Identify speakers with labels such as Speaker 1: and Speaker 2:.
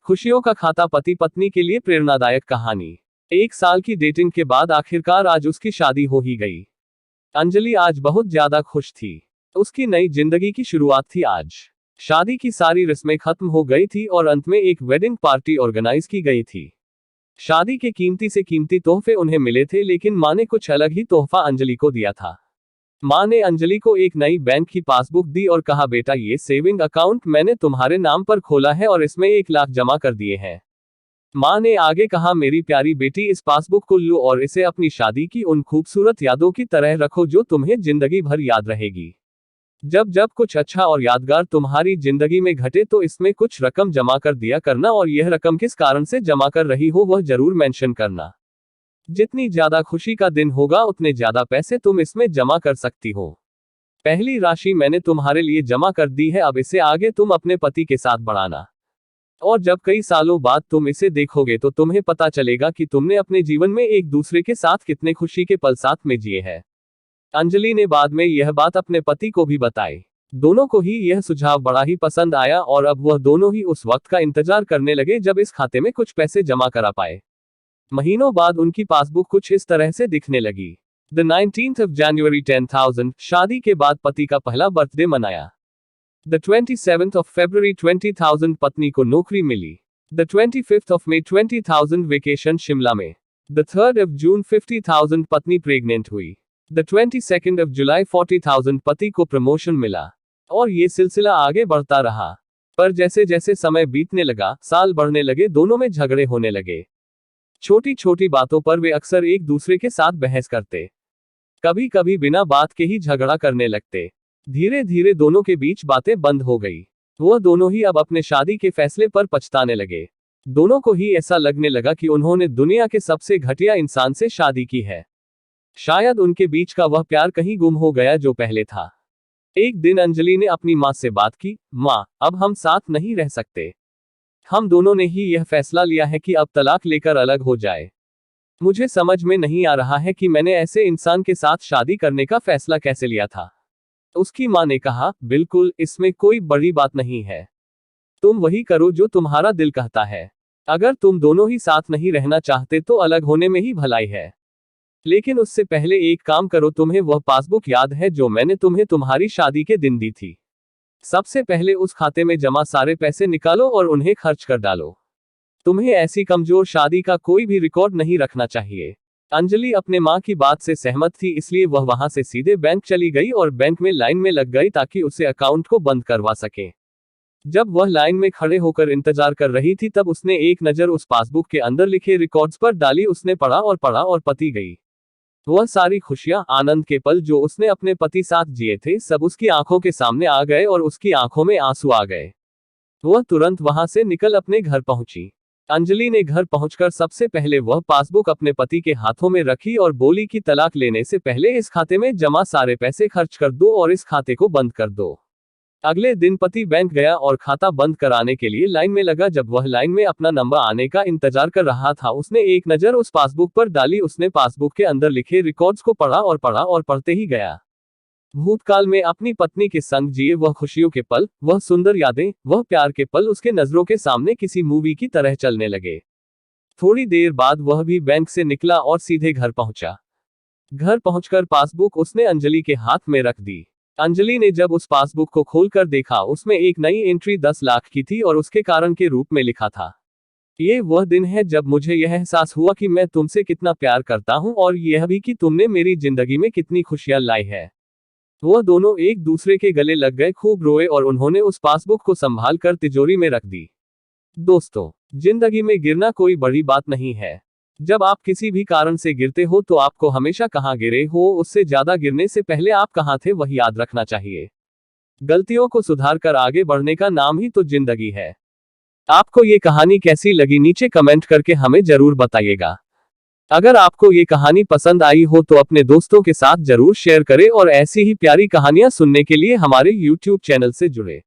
Speaker 1: खुशियों का खाता, पति पत्नी के लिए प्रेरणादायक कहानी। 1 साल की डेटिंग के बाद आखिरकार आज उसकी शादी हो ही गई। अंजलि आज बहुत ज्यादा खुश थी। उसकी नई जिंदगी की शुरुआत थी आज। शादी की सारी रस्में खत्म हो गई थी और अंत में एक वेडिंग पार्टी ऑर्गेनाइज की गई थी। शादी के कीमती से कीमती तोहफे उन्हें मिले थे, लेकिन माँ ने कुछ अलग ही तोहफा अंजलि को दिया था। माँ ने अंजलि को एक नई बैंक की पासबुक दी और कहा, बेटा ये सेविंग अकाउंट मैंने तुम्हारे नाम पर खोला है और इसमें 1 लाख जमा कर दिए हैं। माँ ने आगे कहा, मेरी प्यारी बेटी, इस पासबुक को लो और इसे अपनी शादी की उन खूबसूरत यादों की तरह रखो जो तुम्हें जिंदगी भर याद रहेगी। जब जब कुछ अच्छा और यादगार तुम्हारी जिंदगी में घटे तो इसमें कुछ रकम जमा कर दिया करना, और यह रकम किस कारण से जमा कर रही हो वह जरूर मेंशन करना। जितनी ज्यादा खुशी का दिन होगा उतने ज्यादा पैसे तुम इसमें जमा कर सकती हो। पहली राशि मैंने तुम्हारे लिए जमा कर दी है, अब इसे आगे तुम अपने पति के साथ बढ़ाना। और जब कई सालों बाद तुम इसे देखोगे तो तुम्हें पता चलेगा कि तुमने अपने जीवन में एक दूसरे के साथ कितने खुशी के पल साथ में जिए हैं। अंजलि ने बाद में यह बात अपने पति को भी बताई। दोनों को ही यह सुझाव बड़ा ही पसंद आया और अब वह दोनों ही उस वक्त का इंतजार करने लगे जब इस खाते में कुछ पैसे जमा करा पाए। महीनों बाद उनकी पासबुक कुछ इस तरह से दिखने लगी। The 19th of January 10,000, शादी के बाद पति का पहला बर्थडे मनाया। The 27th of February 20,000, पत्नी को नौकरी मिली। The 25th of May 20,000, vacation Shimla में। The 3rd of June 50,000, पत्नी प्रेग्नेंट हुई। The 22nd of July 40,000, पति को प्रमोशन मिला। और ये सिलसिला आगे बढ़ता रहा। पर जैसे जैसे समय बीतने लगा, साल बढ़ने लगे, दोनों में झगड़े होने लगे। छोटी छोटी बातों पर वे अक्सर एक दूसरे के साथ बहस करते, कभी कभी बिना बात के ही झगड़ा करने लगते। धीरे धीरे दोनों के बीच बातें बंद हो गई। वह दोनों ही अब अपने शादी के फैसले पर पछताने लगे। दोनों को ही ऐसा लगने लगा कि उन्होंने दुनिया के सबसे घटिया इंसान से शादी की है। शायद उनके बीच का वह प्यार कहीं गुम हो गया जो पहले था। एक दिन अंजलि ने अपनी माँ से बात की, माँ, अब हम साथ नहीं रह सकते। हम दोनों ने ही यह फैसला लिया है कि अब तलाक लेकर अलग हो जाए। मुझे समझ में नहीं आ रहा है कि मैंने ऐसे इंसान के साथ शादी करने का फैसला कैसे लिया था। उसकी माँ ने कहा, बिल्कुल, इसमें कोई बड़ी बात नहीं है। तुम वही करो जो तुम्हारा दिल कहता है। अगर तुम दोनों ही साथ नहीं रहना चाहते तो अलग होने में ही भलाई है। लेकिन उससे पहले एक काम करो, तुम्हें वह पासबुक याद है जो मैंने तुम्हें तुम्हारी शादी के दिन दी थी? सबसे पहले उस खाते में जमा सारे पैसे निकालो और उन्हें खर्च कर डालो। तुम्हें ऐसी कमजोर शादी का कोई भी रिकॉर्ड नहीं रखना चाहिए। अंजलि अपने माँ की बात से सहमत थी, इसलिए वह वहां से सीधे बैंक चली गई और बैंक में लाइन में लग गई ताकि उसे अकाउंट को बंद करवा सके। जब वह लाइन में खड़े होकर इंतजार कर रही थी तब उसने एक नजर उस पासबुक के अंदर लिखे रिकॉर्ड्स पर डाली। उसने पढ़ा और पति गई। वह सारी खुशियां, आनंद के पल जो उसने अपने पति साथ जिए थे, सब उसकी आंखों के सामने आ गए और उसकी आंखों में आंसू आ गए। वह तुरंत वहां से निकल अपने घर पहुंची। अंजलि ने घर पहुंचकर सबसे पहले वह पासबुक अपने पति के हाथों में रखी और बोली कि तलाक लेने से पहले इस खाते में जमा सारे पैसे खर्च कर दो और इस खाते को बंद कर दो। अगले दिन पति बैंक गया और खाता बंद कराने के लिए लाइन में लगा। जब वह लाइन में अपना नंबर आने का इंतजार कर रहा था, उसने एक नजर उस पासबुक पर डाली। उसने पासबुक के अंदर लिखे रिकॉर्ड्स को पढ़ा और पढ़ते ही गया। भूतकाल में अपनी पत्नी के संग जिए वह खुशियों के पल, वह सुंदर यादें, वह प्यार के पल उसके नजरों के सामने किसी मूवी की तरह चलने लगे। थोड़ी देर बाद वह भी बैंक से निकला और सीधे घर पहुंचा। घर पहुंचकर पासबुक उसने अंजलि के हाथ में रख दी। अंजलि ने जब उस पासबुक को खोलकर देखा, उसमें एक नई एंट्री 10 लाख की थी और उसके कारण के रूप में लिखा था, ये वह दिन है जब मुझे यह एहसास हुआ कि मैं तुमसे कितना प्यार करता हूं और यह भी कि तुमने मेरी जिंदगी में कितनी खुशियां लाई है। वह दोनों एक दूसरे के गले लग गए, खूब रोए और उन्होंने उस पासबुक को संभाल कर तिजोरी में रख दी। दोस्तों, जिंदगी में गिरना कोई बड़ी बात नहीं है। जब आप किसी भी कारण से गिरते हो तो आपको हमेशा कहाँ गिरे हो उससे ज्यादा गिरने से पहले आप कहाँ थे वह याद रखना चाहिए। गलतियों को सुधार कर आगे बढ़ने का नाम ही तो जिंदगी है। आपको ये कहानी कैसी लगी नीचे कमेंट करके हमें जरूर बताइएगा। अगर आपको ये कहानी पसंद आई हो तो अपने दोस्तों के साथ जरूर शेयर करें और ऐसी ही प्यारी कहानियां सुनने के लिए हमारे YouTube चैनल से जुड़े।